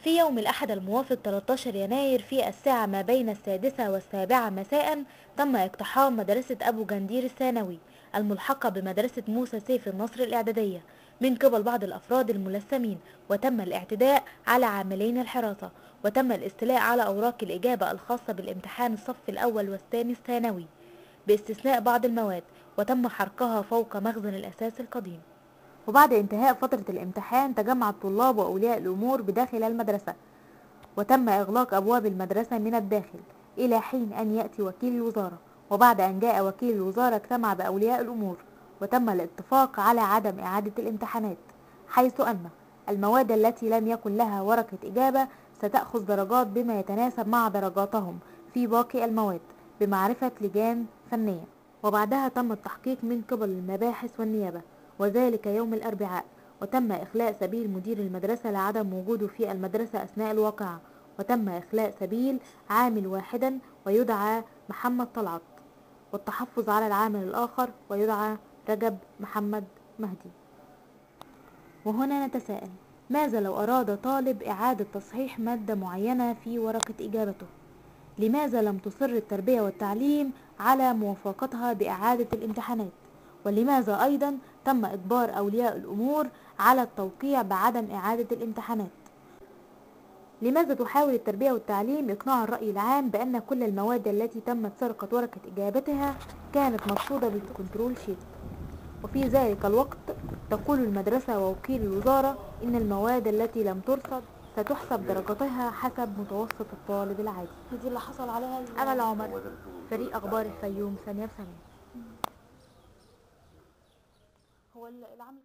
في يوم الأحد الموافق 13 يناير في الساعة ما بين 6 و7 مساء تم اقتحام مدرسة أبو جندير الثانوي الملحقة بمدرسة موسى سيف النصر الإعدادية من قبل بعض الأفراد الملثمين، وتم الاعتداء على عاملين الحراسة، وتم الاستيلاء على أوراق الإجابة الخاصة بالامتحان الصف الأول والثاني الثانوي باستثناء بعض المواد، وتم حرقها فوق مخزن الأساس القديم. وبعد انتهاء فترة الامتحان تجمع الطلاب وأولياء الأمور بداخل المدرسة، وتم إغلاق أبواب المدرسة من الداخل إلى حين أن يأتي وكيل الوزارة. وبعد أن جاء وكيل الوزارة اجتمع بأولياء الأمور، وتم الاتفاق على عدم إعادة الامتحانات، حيث أن المواد التي لم يكن لها ورقة إجابة ستأخذ درجات بما يتناسب مع درجاتهم في باقي المواد بمعرفة لجان فنية. وبعدها تم التحقيق من قبل المباحث والنيابة، وذلك يوم الأربعاء، وتم إخلاء سبيل مدير المدرسة لعدم وجوده في المدرسة أثناء الواقعة، وتم إخلاء سبيل عامل واحدا ويدعى محمد طلعت، والتحفظ على العامل الآخر ويدعى رجب محمد مهدي. وهنا نتساءل، ماذا لو أراد طالب إعادة تصحيح مادة معينة في ورقة إجابته؟ لماذا لم تصر التربية والتعليم على موافقتها بإعادة الامتحانات؟ ولماذا أيضا تم إجبار أولياء الأمور على التوقيع بعدم إعادة الامتحانات؟ لماذا تحاول التربية والتعليم إقناع الرأي العام بأن كل المواد التي تمت سرقة ورقة إجابتها كانت مرصودة بالكنترول شيت؟ وفي ذلك الوقت تقول المدرسة ووكيل الوزارة إن المواد التي لم ترصد ستحسب درجتها حسب متوسط الطالب العادي. دي اللي حصل عليها أمل عمر، فريق أخبار الفيوم، ثانية بثانية. هو العمل